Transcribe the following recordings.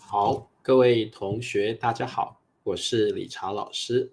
好，各位同学，大家好，我是理查老师，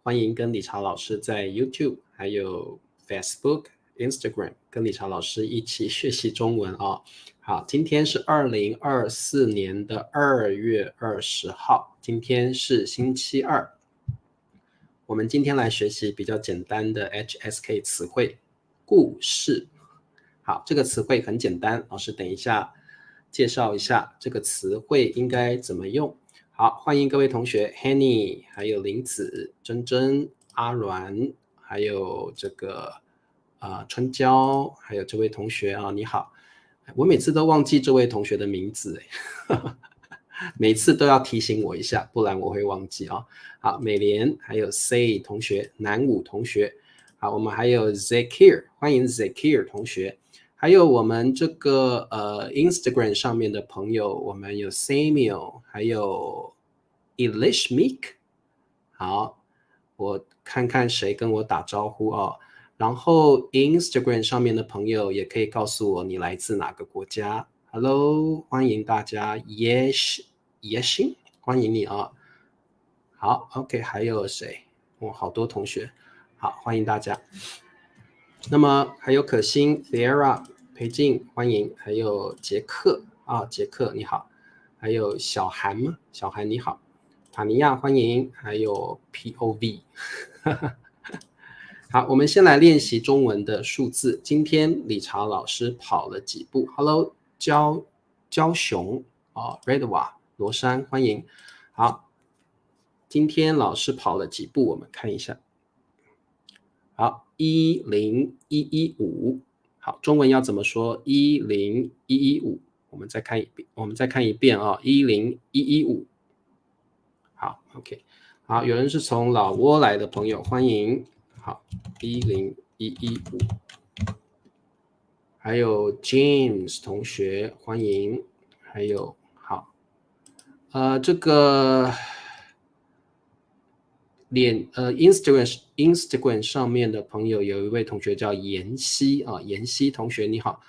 欢迎跟理查老师在 YouTube 还有 Facebook、Instagram 跟理查老师一起学习中文啊。好，今天是2024年的2月20号，今天是星期二。我们今天来学习比较简单的 HSK 词汇，故事。好，这个词汇很简单，老师等一下介绍一下这个词汇应该怎么用。好，欢迎各位同学 Henny 还有林子、珍珍、阿鸾，还有这个春娇，还有这位同学啊，你好。我每次都忘记这位同学的名字每次都要提醒我一下，不然我会忘记啊。好，美莲，还有 Say 同学，南武同学，好，我们还有 Zakir， 欢迎 Zakir 同学。还有我们这个Instagram 上面的朋友，我们有 Samuel， 还有 Elishmik。 好，我看看谁跟我打招呼哦。然后 Instagram 上面的朋友也可以告诉我你来自哪个国家。Hello， 欢迎大家 Yesh， 欢迎你啊。好 OK， 还有谁？好多同学，好，欢迎大家。那么还有可心 Vera 裴静，欢迎，还有杰克啊，杰克你好，还有小韩吗？小韩你好，塔尼亚欢迎，还有 POV 好，我们先来练习中文的数字。今天理查老师跑了几步 ？Hello， 焦雄啊 ，Redwa 罗山欢迎。好，今天老师跑了几步？我们看一下。好，10115。好，中文要怎么说？10115。我们再看一遍啊，10115。好 ，OK。好，有人是从老挝来的朋友，欢迎。好，10115。还有 James 同学，欢迎。还有好，这个Instagram 上面的朋友有一位同学叫妍希啊，妍希同学你好，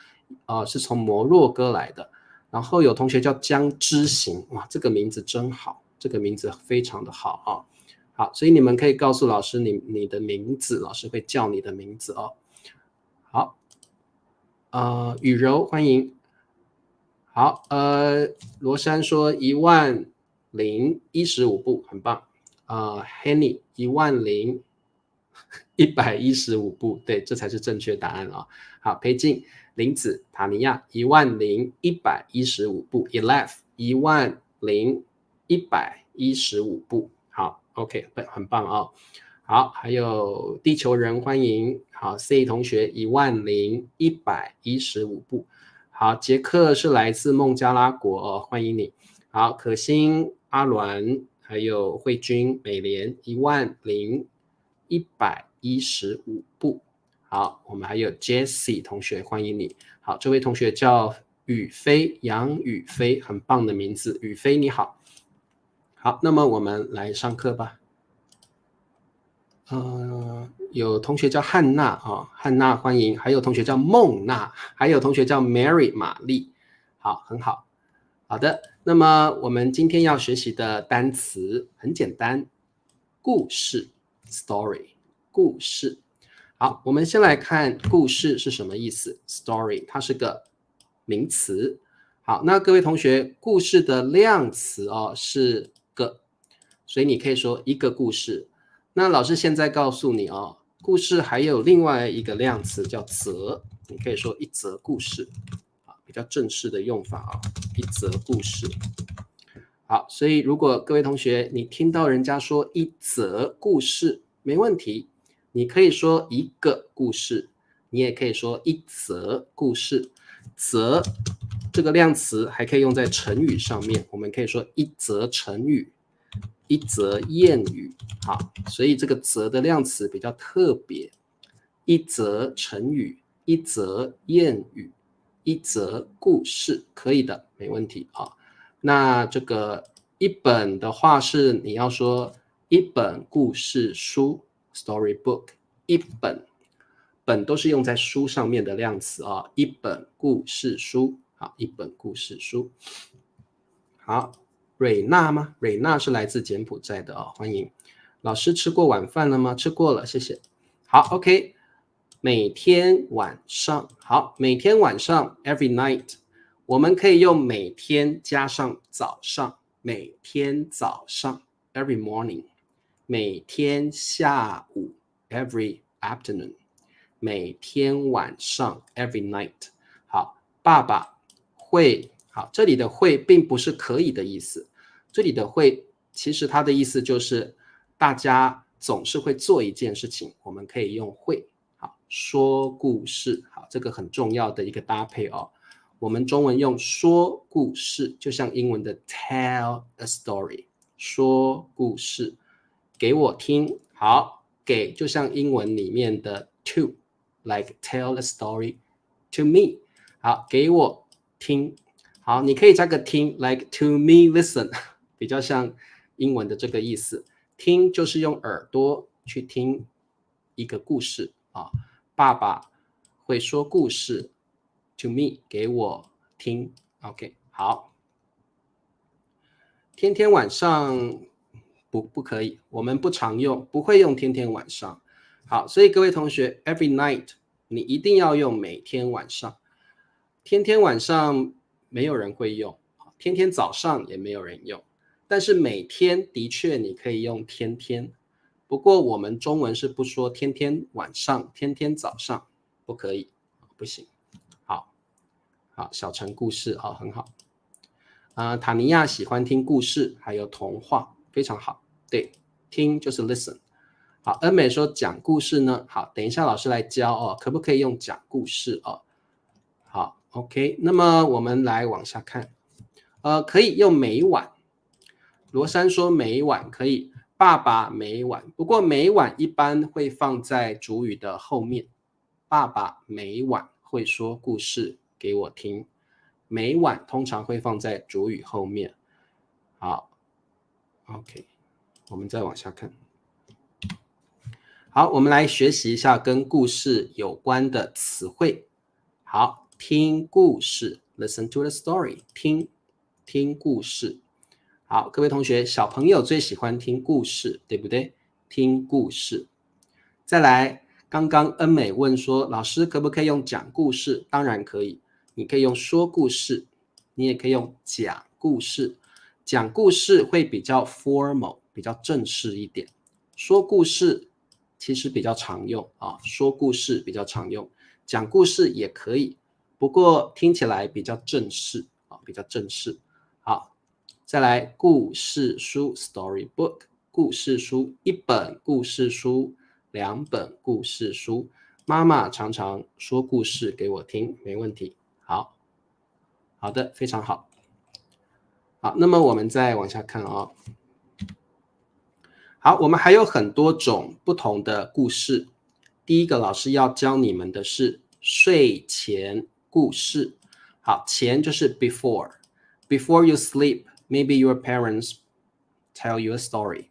是从摩洛哥来的。然后有同学叫江之行，哇，这个名字真好，这个名字非常的好啊。好，所以你们可以告诉老师你的名字，老师会叫你的名字哦。好，雨柔欢迎。好，罗珊说10015步，很棒。Henny 10115步，对，这才是正确答案啊。好，裴静、林子、塔尼亚10115步 ，Elef 10115步。好 ，OK， 很棒啊。好，还有地球人欢迎。好 ，C 同学10115步。好，杰克是来自孟加拉国哦，欢迎你。好，可心、阿鸾还有慧君、美莲10115步。好，我们还有 Jessie 同学，欢迎你。好，这位同学叫雨飞，杨雨飞，很棒的名字，雨飞你好。好，那么我们来上课吧。有同学叫汉娜啊，汉娜欢迎，还有同学叫孟娜，还有同学叫 Mary 玛丽。好，很好。好的，那么我们今天要学习的单词很简单，故事 story， 故事。好，我们先来看故事是什么意思 story， 它是个名词。好，那各位同学，故事的量词是个，所以你可以说一个故事。那老师现在告诉你故事还有另外一个量词叫则，你可以说一则故事，比较正式的用法一则故事。好，所以如果各位同学你听到人家说一则故事，没问题，你可以说一个故事，你也可以说一则故事。则这个量词还可以用在成语上面，我们可以说一则成语，一则谚语。好，所以这个则的量词比较特别，一则成语，一则谚语，一则故事，可以的，没问题啊。那这个一本的话是你要说一本故事书 storybook， 一本都是用在书上面的量词啊，一本故事书。好，一本故事书。好，瑞娜吗？瑞娜是来自柬埔寨的哦，欢迎。老师吃过晚饭了吗？吃过了，谢谢。好 ，OK。每天晚上，好，每天晚上 every night， 我们可以用每天加上早上，每天早上 every morning， 每天下午 every afternoon， 每天晚上 every night。好，爸爸会，好，这里的会并不是可以的意思，这里的会其实它的意思就是大家总是会做一件事情，我们可以用会。好，说故事，好，这个很重要的一个搭配哦。我们中文用说故事，就像英文的 tell a story， 说故事，给我听。好，给就像英文里面的 to，like tell a story to me。好，给我听。好，你可以加个听 ，like to me listen， 比较像英文的这个意思。听就是用耳朵去听一个故事。爸爸会说故事 to me 给我听 OK 好，天天晚上不可以，我们不常用，不会用天天晚上。好，所以各位同学 every night 你一定要用每天晚上，天天晚上没有人会用，天天早上也没有人用，但是每天的确你可以用天天。不过我们中文是不说天天晚上，天天早上，不可以，不行。好，好，小城故事，好，很好。塔尼亚喜欢听故事，还有童话，非常好。对，听就是 listen。好，恩美说讲故事呢，好，等一下老师来教哦，可不可以用讲故事哦？好 ，OK， 那么我们来往下看，可以用每晚。罗珊说每晚可以。爸爸每晚，不过每晚一般会放在主语的后面。爸爸每晚会说故事给我听，每晚通常会放在主语后面。好 ，OK， 我们再往下看。好，我们来学习一下跟故事有关的词汇。好，听故事 ，listen to the story， 听故事。好，各位同学，小朋友最喜欢听故事，对不对？听故事。再来，刚刚恩美问说，老师可不可以用讲故事？当然可以，你可以用说故事，你也可以用讲故事。讲故事会比较 formal， 比较正式一点。说故事其实比较常用啊，说故事比较常用，讲故事也可以，不过听起来比较正式啊，比较正式。好。再来，故事书 storybook， 故事书，一本故事书，两本故事书。妈妈常常说故事给我听，没问题。好，好的，非常好。好，那么我们再往下看哦。好，我们还有很多种不同的故事。第一个，老师要教你们的是睡前故事。好，前就是 before you sleep。Maybe your parents tell you a story.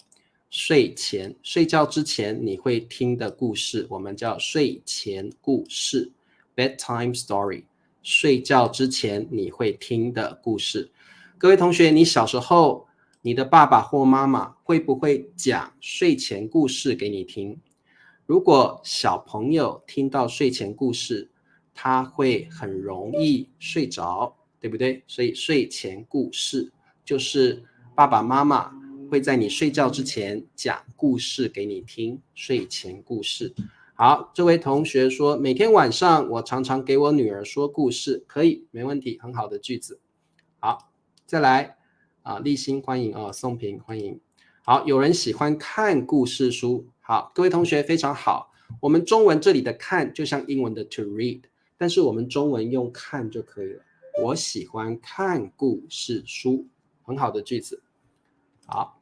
睡前，睡觉之前你会听的故事，我们叫睡前故事 bedtime story。睡觉之前你会听的故事。各位同学，你小时候，你的爸爸或妈妈会不会讲睡前故事给你听？如果小朋友听到睡前故事，他会很容易睡着，对不对？所以睡前故事就是爸爸妈妈会在你睡觉之前讲故事给你听，睡前故事。好，这位同学说，每天晚上我常常给我女儿说故事，可以，没问题，很好的句子。好，再来立新欢迎宋平欢迎。好，有人喜欢看故事书，好，各位同学非常好。我们中文这里的看就像英文的 to read， 但是我们中文用看就可以了。我喜欢看故事书。很好的句子。好，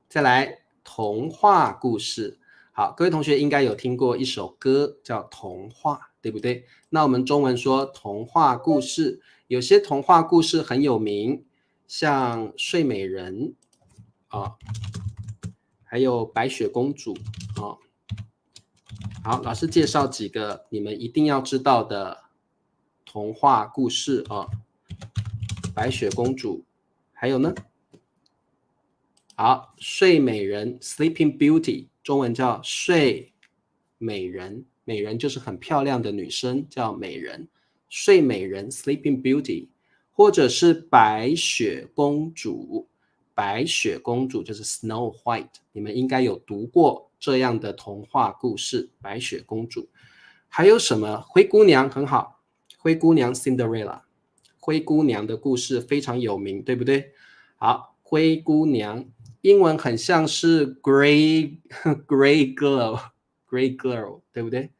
再来童话故事。好，各位同学应该有听过一首歌叫童话，对不对？那我们中文说童话故事，有些童话故事很有名，像睡美人还有白雪公主好，老师介绍几个你们一定要知道的童话故事白雪公主，还有呢？好，睡美人 Sleeping Beauty， 中文叫睡美人，美人就是很漂亮的女生，叫美人，睡美人 Sleeping Beauty， 或者是白雪公主，白雪公主就是 Snow White， 你们应该有读过这样的童话故事，白雪公主。还有什么？灰姑娘很好，灰姑娘 Cinderella， 灰姑娘的故事非常有名，对不对？好，灰姑娘英文很像是 gray girl， 对不对？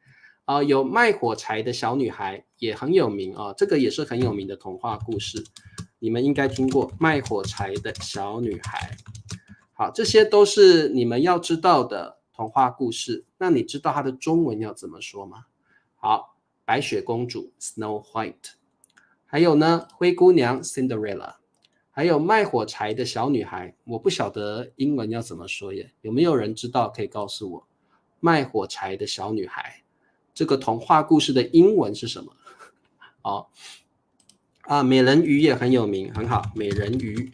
有卖火柴的小女孩也很有名啊，这个也是很有名的童话故事，你们应该听过卖火柴的小女孩。好，这些都是你们要知道的童话故事。那你知道它的中文要怎么说吗？好，白雪公主 Snow White， 还有呢，灰姑娘 Cinderella， 还有卖火柴的小女孩，我不晓得英文要怎么说耶，有没有人知道可以告诉我？卖火柴的小女孩，这个童话故事的英文是什么？好美人鱼也很有名，很好，美人鱼。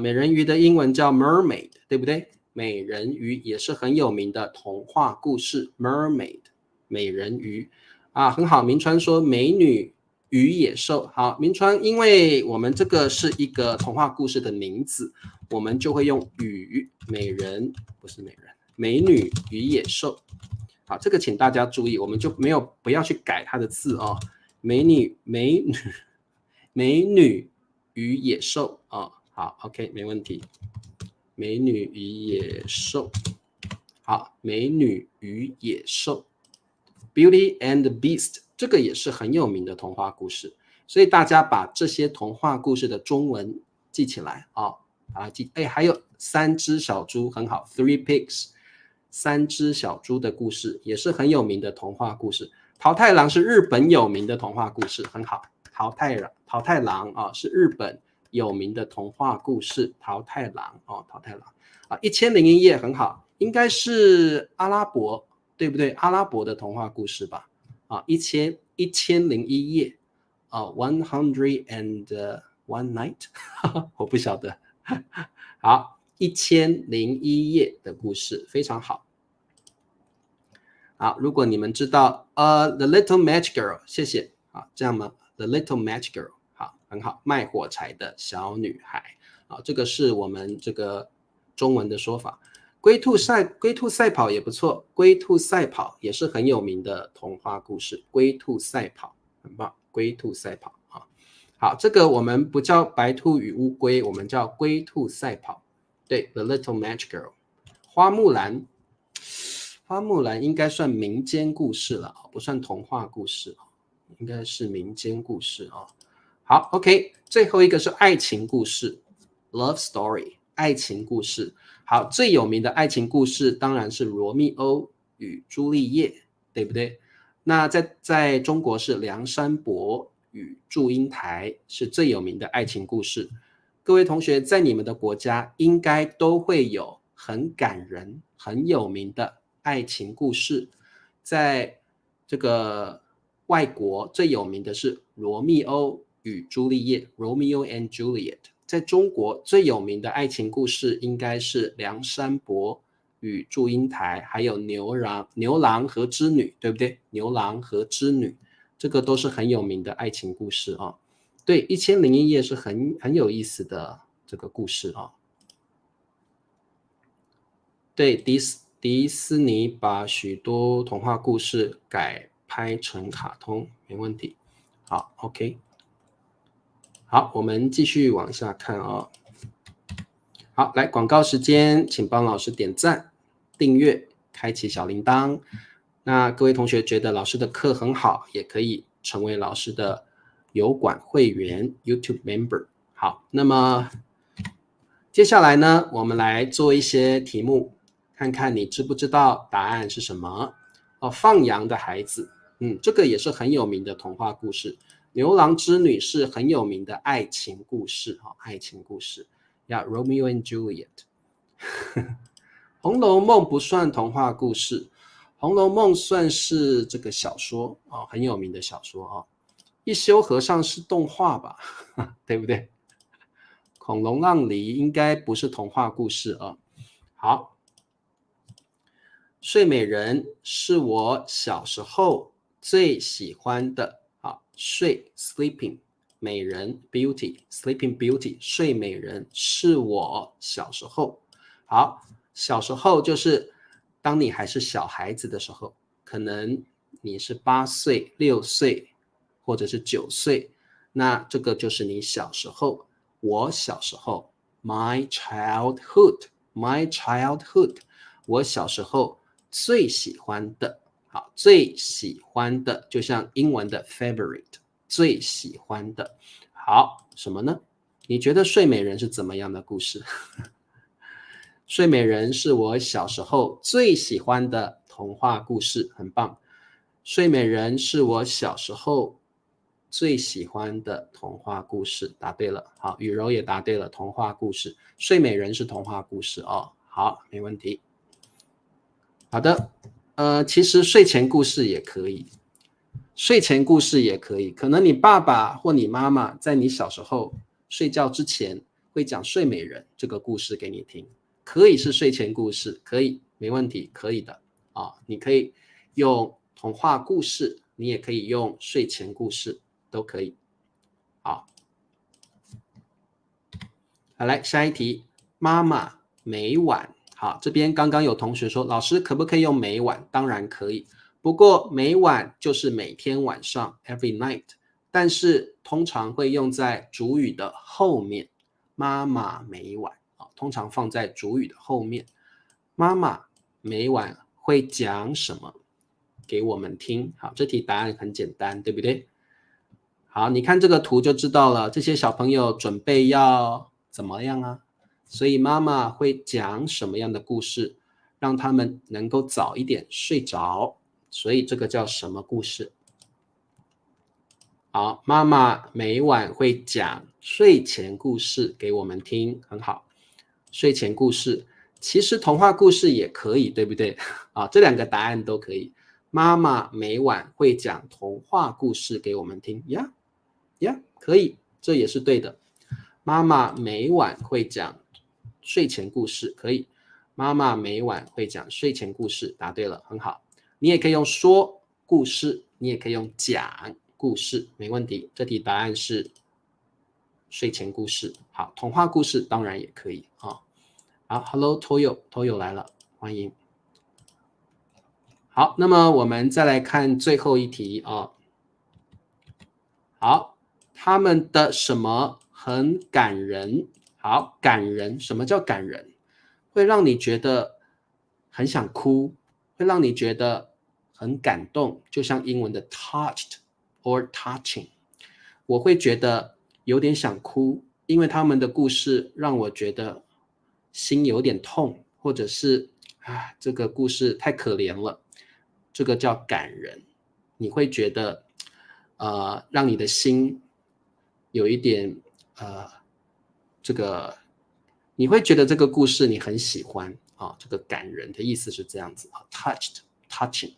美人鱼的英文叫 mermaid， 对不对？美人鱼也是很有名的童话故事 mermaid， 美人鱼很好。明川说美女与野兽，好，明川，因为我们这个是一个童话故事的名字，我们就会用与美人，不是美人，美女与野兽。好，这个请大家注意，我们就不要去改它的字哦。美女与野兽好 ，OK， 没问题。美女与野兽，好，美女与野兽 ，Beauty and the Beast， 这个也是很有名的童话故事，所以大家把这些童话故事的中文记起来把它记。还有三只小猪，很好 ，Three Pigs， 三只小猪的故事也是很有名的童话故事。桃太郎是日本有名的童话故事，很好，桃太郎是日本有名的童话故事，桃太郎一千零一夜很好，应该是阿拉伯，对不对？阿拉伯的童话故事吧一千零一夜101 night 我不晓得好，一千零一夜的故事非常好。好，如果你们知道The Little Match Girl， 谢谢这样吗？ The Little Match Girl， 好，很好，卖火柴的小女孩这个是我们这个中文的说法。龟兔赛跑也不错，龟兔赛跑也是很有名的童话故事，龟兔赛跑很棒，龟兔赛跑好，这个我们不叫白兔与乌龟，我们叫龟兔赛跑，对 The Little Match Girl。 花木兰应该算民间故事了，不算童话故事，应该是民间故事好 OK， 最后一个是爱情故事 Love Story， 爱情故事。好，最有名的爱情故事当然是罗密欧与朱丽叶，对不对？那在中国是梁山伯与祝英台是最有名的爱情故事。各位同学在你们的国家应该都会有很感人很有名的爱情故事，在这个外国最有名的是罗密欧与朱丽叶 Romeo and Juliet， 在中国最有名的爱情故事应该是梁山伯与祝英台，还有牛郎和织女，对不对？牛郎和织女这个都是很有名的爱情故事对，一千零一夜是很有意思的这个故事对，迪士尼把许多童话故事改拍成卡通，没问题。好 ，OK。好，我们继续往下看好，来广告时间，请帮老师点赞、订阅、开启小铃铛。那各位同学觉得老师的课很好，也可以成为老师的油管会员 YouTube Member。好，那么接下来呢，我们来做一些题目，看看你知不知道答案是什么放羊的孩子，这个也是很有名的童话故事。牛郎织女是很有名的爱情故事爱情故事Romeo and Juliet 红楼梦不算童话故事，红楼梦算是这个小说很有名的小说一休和尚是动画吧，对不对？恐龙浪梨应该不是童话故事啊。好，睡美人是我小时候最喜欢的。好，睡 sleeping 美人 beauty sleeping beauty 睡美人是我小时候。好，小时候就是当你还是小孩子的时候，可能你是8岁、6岁或者是9岁，那这个就是你小时候。我小时候 my childhood 我小时候最喜欢的。好，最喜欢的就像英文的 favorite 最喜欢的。好，什么呢？你觉得睡美人是怎么样的故事？睡美人是我小时候最喜欢的童话故事，很棒。睡美人是我小时候最喜欢的童话故事，答对了。好，雨柔也答对了，童话故事。睡美人是童话故事哦。好，没问题。好的，其实睡前故事也可以，睡前故事也可以。可能你爸爸或你妈妈在你小时候睡觉之前会讲睡美人这个故事给你听，可以是睡前故事，可以，没问题，可以的啊。你可以用童话故事，你也可以用睡前故事，都可以。好，好，来下一题，妈妈每晚。好，这边刚刚有同学说，老师可不可以用每晚？当然可以，不过每晚就是每天晚上 every night，但是通常会用在主语的后面。妈妈每晚，通常放在主语的后面。妈妈每晚会讲什么给我们听？好，这题答案很简单，对不对？好，你看这个图就知道了，这些小朋友准备要怎么样啊？所以妈妈会讲什么样的故事，让他们能够早一点睡着？所以这个叫什么故事？好，妈妈每晚会讲睡前故事给我们听，很好。睡前故事，其实童话故事也可以，对不对？啊，这两个答案都可以。妈妈每晚会讲童话故事给我们听呀。可以，这也是对的。妈妈每晚会讲睡前故事，可以。妈妈每晚会讲睡前故事，答对了，很好。你也可以用说故事，你也可以用讲故事，没问题。这题答案是睡前故事。好，童话故事当然也可以啊。好，Hello Toyo 来了，欢迎。好，那么我们再来看最后一题啊。好，他们的什么很感人？好，感人，什么叫感人？会让你觉得很想哭，会让你觉得很感动，就像英文的 touched or touching。我会觉得有点想哭，因为他们的故事让我觉得心有点痛，或者是这个故事太可怜了，这个叫感人。你会觉得让你的心有一点这个你会觉得这个故事你很喜欢啊，这个感人的意思是这样子啊 ，touched touching，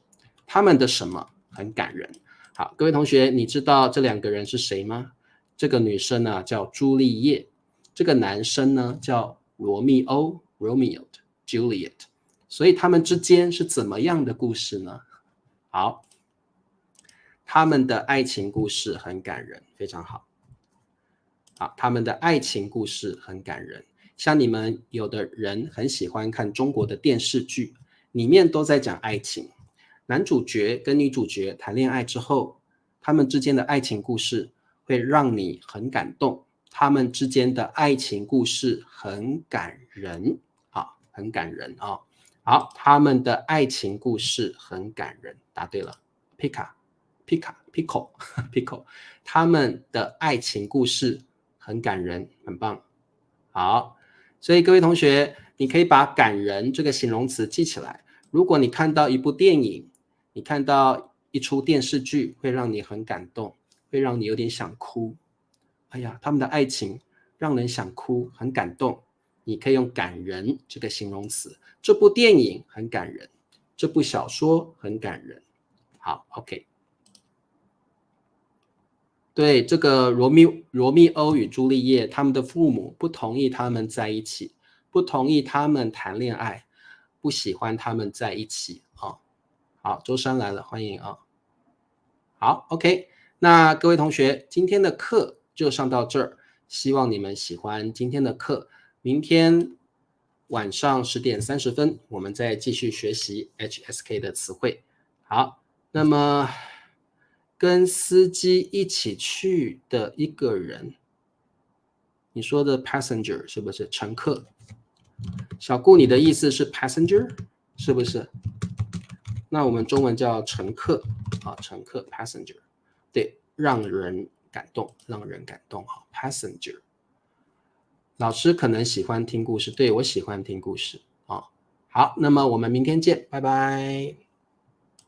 他们的什么很感人？好，各位同学，你知道这两个人是谁吗？这个女生呢叫朱丽叶，这个男生呢叫罗密欧 （Romeo） Juliet， 所以他们之间是怎么样的故事呢？好，他们的爱情故事很感人，非常好。好，他们的爱情故事很感人。像你们有的人很喜欢看中国的电视剧，里面都在讲爱情。男主角跟女主角谈恋爱之后，他们之间的爱情故事会让你很感动。他们之间的爱情故事很感人，很感人啊。好，他们的爱情故事很感人，答对了。Pico，他们的爱情故事很感人，很棒。好，所以各位同学，你可以把感人这个形容词记起来。如果你看到一部电影，你看到一出电视剧，会让你很感动，会让你有点想哭。哎呀，他们的爱情让人想哭，很感动。你可以用感人这个形容词。这部电影很感人，这部小说很感人。好 ，OK。对，这个罗密欧与朱丽叶，他们的父母不同意他们在一起，不同意他们谈恋爱，不喜欢他们在一起啊。好，周珊来了，欢迎啊。好，OK，那各位同学，今天的课就上到这儿，希望你们喜欢今天的课。明天晚上10点30分，我们再继续学习 HSK 的词汇。好，那么跟司机一起去的一个人，你说的 passenger 是不是乘客？小顾，你的意思是 passenger 是不是？那我们中文叫乘客啊，乘客 passenger， 对，让人感动，让人感动哈 passenger。老师可能喜欢听故事，对，我喜欢听故事啊。好，那么我们明天见，拜拜。